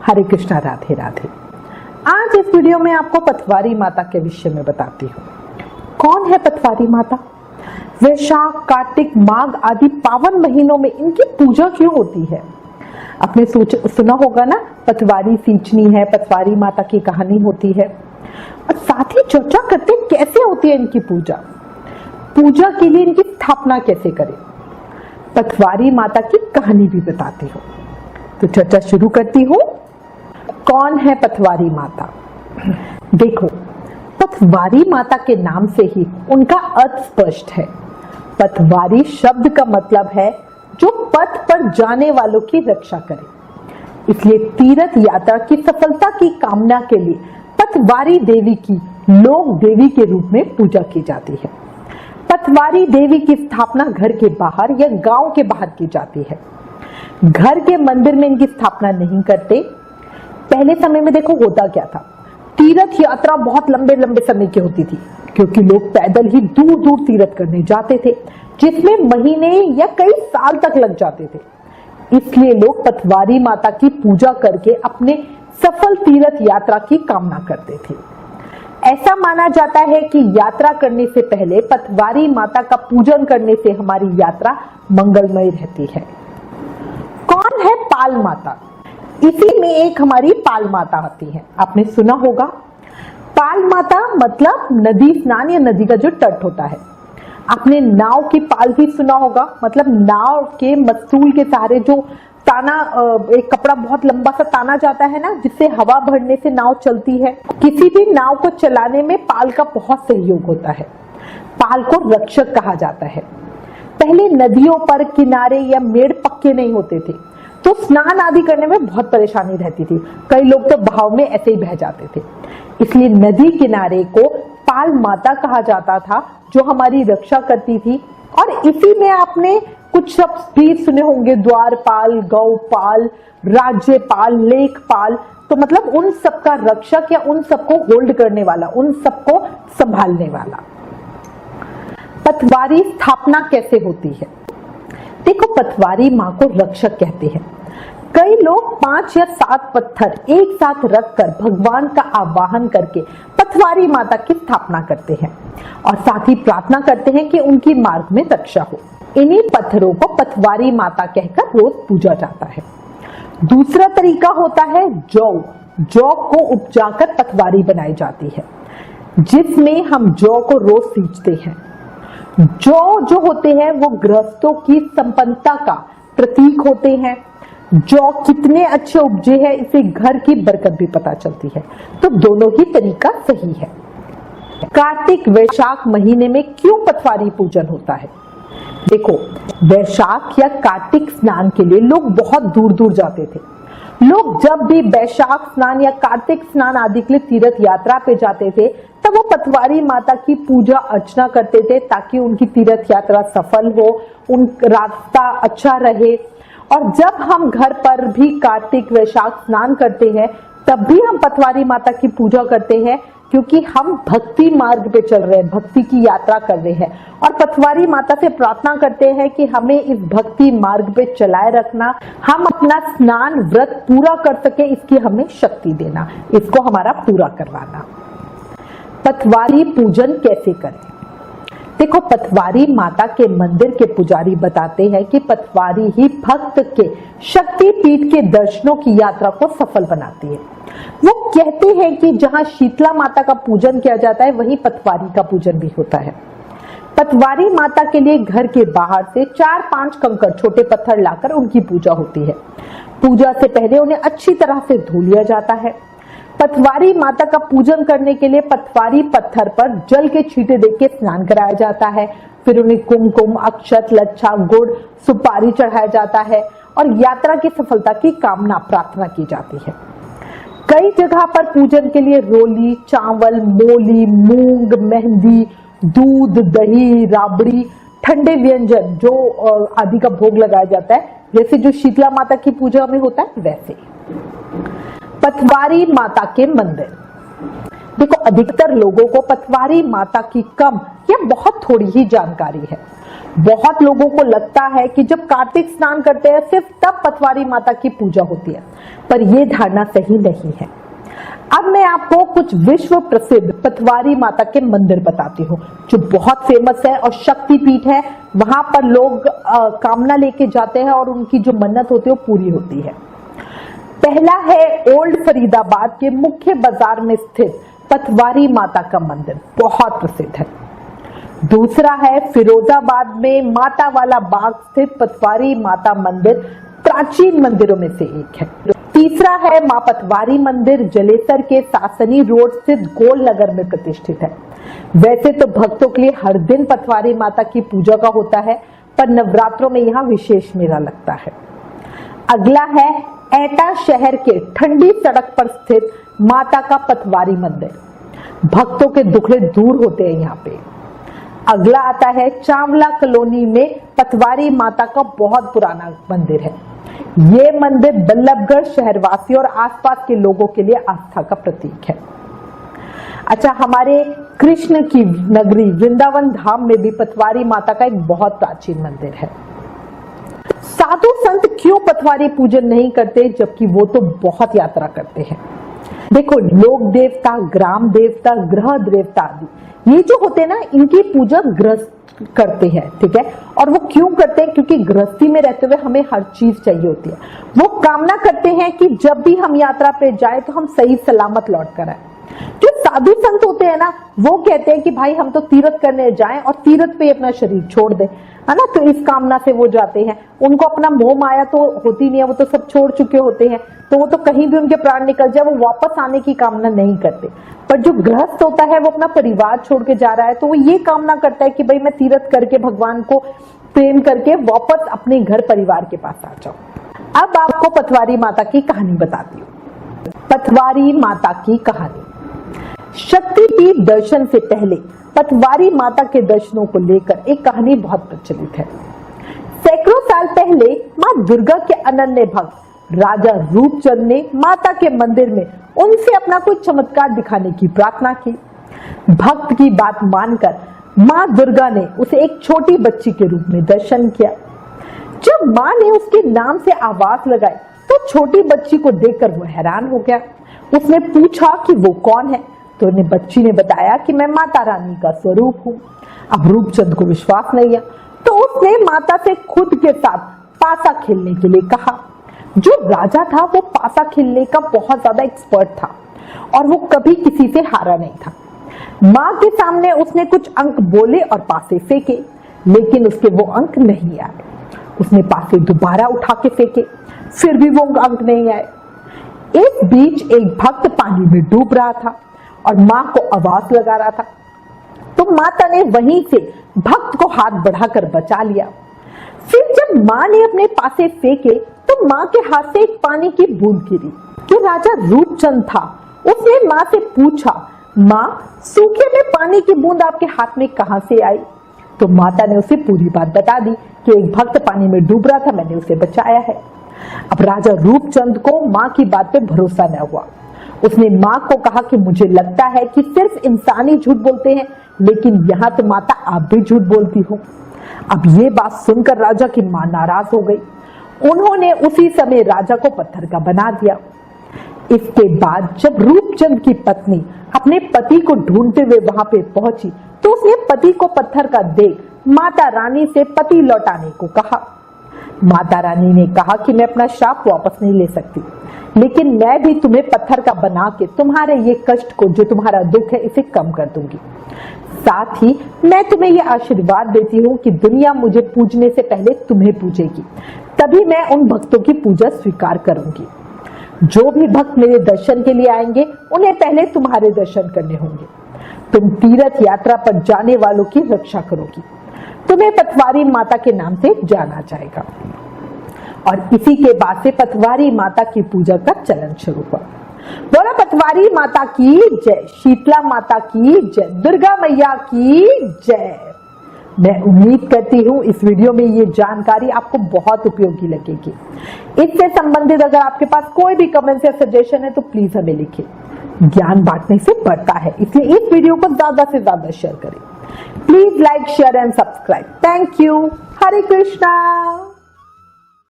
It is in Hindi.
हरे कृष्णा, राधे राधे। आज इस वीडियो में आपको पथवारी माता के विषय में बताती हूँ। कौन है पथवारी माता? वैशाख, कार्तिक, माघ आदि पावन महीनों में इनकी पूजा क्यों होती है? आपने सुना होगा ना, पथवारी सींचनी है, पथवारी माता की कहानी होती है। और साथ ही चर्चा करते कैसे होती है इनकी पूजा, पूजा के लिए इनकी स्थापना कैसे करें, पथवारी माता की कहानी भी बताती हूँ। तो चर्चा शुरू करती हूँ। कौन है पथवारी माता? देखो, पथवारी माता के नाम से ही उनका अर्थ स्पष्ट है। पथवारी शब्द का मतलब है जो पथ पर जाने वालों की रक्षा करे। इसलिए तीर्थ यात्रा की सफलता की कामना के लिए पथवारी देवी की लोक देवी के रूप में पूजा की जाती है। पथवारी देवी की स्थापना घर के बाहर या गांव के बाहर की जाती है। घर के मंदिर में इनकी स्थापना नहीं करते। पहले समय में देखो होता क्या था, तीर्थ यात्रा बहुत लंबे लंबे समय की होती थी, क्योंकि लोग पैदल ही दूर दूर तीर्थ करने जाते थे, जिसमें महीने या कई साल तक लग जाते थे। इसलिए लोग पथवारी माता की पूजा करके अपने सफल तीर्थ यात्रा की कामना करते थे। ऐसा माना जाता है कि यात्रा करने से पहले पथवारी माता का पूजन करने से हमारी यात्रा मंगलमय रहती है। कौन है पाल माता? इसी में एक हमारी पाल माता आती है। आपने सुना होगा, पाल माता मतलब नदी स्नान या नदी का जो तट होता है। आपने नाव की पाल भी सुना होगा, मतलब नाव के मस्तूल के सहारे जो ताना, एक कपड़ा बहुत लंबा सा ताना जाता है ना, जिससे हवा भरने से नाव चलती है। किसी भी नाव को चलाने में पाल का बहुत सहयोग होता है। पाल को रक्षक कहा जाता है। पहले नदियों पर किनारे या मेड़ पक्के नहीं होते थे, तो स्नान आदि करने में बहुत परेशानी रहती थी। कई लोग तो बहाव में ऐसे ही बह जाते थे। इसलिए नदी किनारे को पाल माता कहा जाता था, जो हमारी रक्षा करती थी। और इसी में आपने कुछ शब्द भी सुने होंगे, द्वारपाल, गौपाल, राज्यपाल, लेखपाल। तो मतलब उन सबका रक्षक या उन सबको होल्ड करने वाला, उन सबको संभालने वाला। पथवारी स्थापना कैसे होती है? देखो, पथवारी माँ को रक्षक कहते हैं। कई लोग 5 या 7 पत्थर एक साथ रखकर भगवान का आवाहन करके पथवारी माता की स्थापना करते हैं और साथ ही प्रार्थना करते हैं कि उनकी मार्ग में रक्षा हो। इन्हीं पत्थरों को पथवारी माता कहकर रोज पूजा जाता है। दूसरा तरीका होता है जौ को उपजाकर पथवारी बनाई जाती है, जिसमें हम जौ को रोज सींचते हैं। जौ जो होते हैं वो गृहस्थों की संपन्नता का प्रतीक होते हैं। जौ कितने अच्छे उपजे हैं, इसे घर की बरकत भी पता चलती है। तो दोनों ही तरीका सही है। कार्तिक वैशाख महीने में क्यों पथवारी पूजन होता है? देखो, वैशाख या कार्तिक स्नान के लिए लोग बहुत दूर दूर जाते थे। लोग जब भी वैशाख स्नान या कार्तिक स्नान आदि के लिए तीर्थ यात्रा पे जाते थे, तब वो पथवारी माता की पूजा अर्चना करते थे, ताकि उनकी तीर्थ यात्रा सफल हो, उन रास्ता अच्छा रहे। और जब हम घर पर भी कार्तिक वैशाख स्नान करते हैं, तब भी हम पथवारी माता की पूजा करते हैं, क्योंकि हम भक्ति मार्ग पे चल रहे हैं, भक्ति की यात्रा कर रहे हैं। और पथवारी माता से प्रार्थना करते हैं कि हमें इस भक्ति मार्ग पे चलाए रखना, हम अपना स्नान व्रत पूरा कर सके, इसकी हमें शक्ति देना, इसको हमारा पूरा करवाना। पथवारी पूजन कैसे करें? देखो, पथवारी माता के मंदिर के पुजारी बताते हैं कि पथवारी ही भक्त के शक्ति पीठ के दर्शनों की यात्रा को सफल बनाती है। वो कहते हैं कि जहां शीतला माता का पूजन किया जाता है, वहीं पथवारी का पूजन भी होता है। पथवारी माता के लिए घर के बाहर से 4-5 कंकड़, छोटे पत्थर लाकर उनकी पूजा होती है। पूजा से पहले उन्हें अच्छी तरह से धो लिया जाता है। पथवारी माता का पूजन करने के लिए पथवारी पत्थर पर जल के छींटे देके स्नान कराया जाता है। फिर उन्हें कुमकुम, अक्षत, लच्छा, गुड़, सुपारी चढ़ाया जाता है और यात्रा की सफलता की कामना प्रार्थना की जाती है। कई जगह पर पूजन के लिए रोली, चावल, मोली, मूंग, मेहंदी, दूध, दही, राबड़ी, ठंडे व्यंजन जो आदि का भोग लगाया जाता है, जैसे जो शीतला माता की पूजा में होता है वैसे। पथवारी माता के मंदिर। देखो, अधिकतर लोगों को पथवारी माता की कम या बहुत थोड़ी ही जानकारी है। बहुत लोगों को लगता है कि जब कार्तिक स्नान करते हैं सिर्फ तब पथवारी माता की पूजा होती है, पर यह धारणा सही नहीं है। अब मैं आपको कुछ विश्व प्रसिद्ध पथवारी माता के मंदिर बताती हूँ जो बहुत फेमस है और शक्तिपीठ है। वहां पर लोग कामना लेके जाते हैं और उनकी जो मन्नत होती है वो पूरी होती है। पहला है ओल्ड फरीदाबाद के मुख्य बाजार में स्थित पथवारी माता का मंदिर, बहुत प्रसिद्ध है। दूसरा है फिरोजाबाद में माता वाला बाग स्थित पथवारी माता मंदिर, प्राचीन मंदिरों में से एक है। तीसरा है मां पथवारी मंदिर, जलेसर के सासनी रोड स्थित गोल नगर में प्रतिष्ठित है। वैसे तो भक्तों के लिए हर दिन पथवारी माता की पूजा का होता है, पर नवरात्रों में यहाँ विशेष मेला लगता है। अगला है एटा शहर के ठंडी सड़क पर स्थित माता का पथवारी मंदिर, भक्तों के दुखड़े दूर होते हैं यहाँ पे। अगला आता है चावला कॉलोनी में पथवारी माता का बहुत पुराना मंदिर है। ये मंदिर बल्लभगढ़ शहरवासी और आसपास के लोगों के लिए आस्था का प्रतीक है। अच्छा, हमारे कृष्ण की नगरी वृंदावन धाम में भी पथवारी माता का एक बहुत प्राचीन मंदिर है। साधु संत क्यों पथवारी पूजन नहीं करते, जबकि वो तो बहुत यात्रा करते हैं। देखो, लोक देवता, ग्राम देवता, ग्रह देवता आदि ये जो होते हैं ना, इनकी पूजा गृहस्थ करते हैं, ठीक है। और वो क्यों करते हैं? क्योंकि गृहस्थी में रहते हुए हमें हर चीज चाहिए होती है। वो कामना करते हैं कि जब भी हम यात्रा पे जाए तो हम सही सलामत लौट कर आए। जो साधु संत होते हैं ना, वो कहते हैं कि भाई हम तो तीर्थ करने जाएं और तीर्थ पे अपना शरीर छोड़ दें, है ना। तो इस कामना से वो जाते हैं। उनको अपना मोह माया तो होती नहीं है, वो तो सब छोड़ चुके होते हैं, तो वो तो कहीं भी उनके प्राण निकल जाए वो वापस आने की कामना नहीं करते। पर जो गृहस्थ होता है वो अपना परिवार छोड़ के जा रहा है, तो वो ये कामना करता है कि भाई मैं तीर्थ करके भगवान को प्रेम करके वापस अपने घर परिवार के पास आ जाऊं। अब आपको पथवारी माता की कहानी बताती हूँ। पथवारी माता की कहानी। शक्तिपीठ दर्शन से पहले पथवारी माता के दर्शनों को लेकर एक कहानी बहुत प्रचलित है। सैकड़ों साल पहले मां दुर्गा के अनन्य भक्त राजा रूपचंद ने माता के मंदिर में उनसे अपना कोई चमत्कार दिखाने की प्रार्थना की। भक्त की बात मानकर मां दुर्गा ने उसे एक छोटी बच्ची के रूप में दर्शन किया। जब मां ने उसके नाम से आवाज लगाई तो छोटी बच्ची को देखकर वो हैरान हो गया। उसने पूछा कि वो कौन है, तो बच्ची ने बताया कि मैं माता रानी का स्वरूप हूँ। अब रूपचंद को विश्वास नहीं आया, तो उसने माता से खुद के साथ पासा खेलने के लिए कहा। जो राजा था वो पासा खेलने का बहुत ज्यादा एक्सपर्ट था और वो कभी किसी से हारा नहीं था। मां के सामने उसने कुछ अंक बोले और पासे फेंके, लेकिन उसके वो अंक नहीं आए। उसने पासे दोबारा उठा के फेंके, फिर भी वो अंक नहीं आए। इस बीच एक भक्त पानी में डूब रहा था और मां को आवाज लगा रहा था, तो माता ने वहीं से भक्त को हाथ बढ़ाकर बचा लिया। फिर जब मां ने अपने पासे फेंके तो मां के हाथ से एक पानी की बूंद गिरी। जो राजा रूपचंद था उसने मां से पूछा, मां, सूखे में पानी की बूंद आपके हाथ में कहां से आई? तो माता ने उसे पूरी बात बता दी कि एक भक्त पानी में डूब रहा था, मैंने उसे बचाया है। अब राजा रूपचंद को मां की बात पे भरोसा न हुआ। उसने मां को कहा कि मुझे लगता है कि सिर्फ इंसान ही झूठ बोलते हैं, लेकिन यहाँ तो माता आप भी झूठ बोलती हो। अब ये बात सुनकर राजा की मां नाराज हो गई। उन्होंने उसी समय राजा को पत्थर का बना दिया। इसके बाद जब रूपचंद की पत्नी अपने पति को ढूंढते हुए वहां पे पहुंची तो उसने पति को पत्थर का दे माता रानी से पति लौटाने को कहा। माता रानी ने कहा कि मैं अपना श्राप वापस नहीं ले सकती, लेकिन मैं भी तुम्हें पत्थर का बना के तुम्हारे ये कष्ट को, जो तुम्हारा दुख है, इसे कम कर दूंगी। साथ ही मैं तुम्हें ये आशीर्वाद देती हूँ कि दुनिया मुझे पूजने से पहले तुम्हें पूजेगी, तभी मैं उन भक्तों की पूजा स्वीकार करूंगी। जो भी भक्त मेरे दर्शन के लिए आएंगे उन्हें पहले तुम्हारे दर्शन करने होंगे। तुम तीर्थ यात्रा पर जाने वालों की रक्षा करोगी। तुम्हें पथवारी माता के नाम से जाना जाएगा। और इसी के बाद से पथवारी माता की पूजा का चलन शुरू हुआ। बोला पथवारी माता की जय, शीतला माता की जय, दुर्गा मैया की जय। मैं उम्मीद करती हूँ इस वीडियो में ये जानकारी आपको बहुत उपयोगी लगेगी। इससे संबंधित अगर आपके पास कोई भी कमेंट या सजेशन है तो प्लीज हमें लिखिए। ज्ञान बांटने से बढ़ता है, इसलिए इस वीडियो को ज्यादा से ज्यादा शेयर करें। Please like, share and subscribe. Thank you. Hare Krishna.